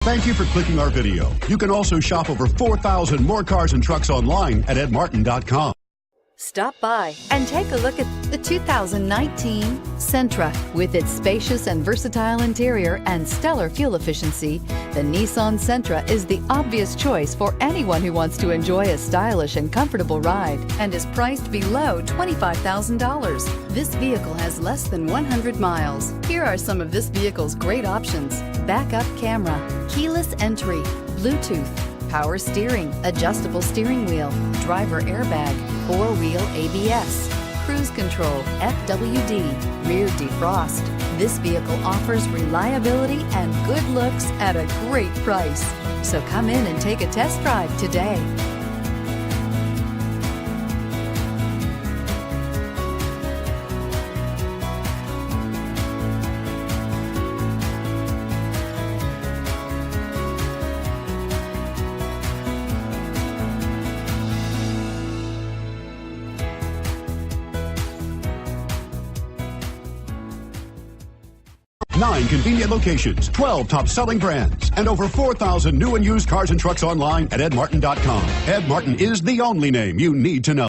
Thank you for clicking our video. You can also shop over 4,000 more cars and trucks online at edmartin.com. Stop by and take a look at the 2019 Sentra. With its spacious and versatile interior and stellar fuel efficiency, the Nissan Sentra is the obvious choice for anyone who wants to enjoy a stylish and comfortable ride and is priced below $25,000. This vehicle has less than 100 miles. Here are some of this vehicle's great options: backup camera, keyless entry, Bluetooth, power steering, adjustable steering wheel, driver airbag, four-wheel ABS, cruise control, FWD, rear defrost. This vehicle offers reliability and good looks at a great price. So come in and take a test drive today. Nine convenient locations, 12 top-selling brands, and over 4,000 new and used cars and trucks online at edmartin.com. Ed Martin is the only name you need to know.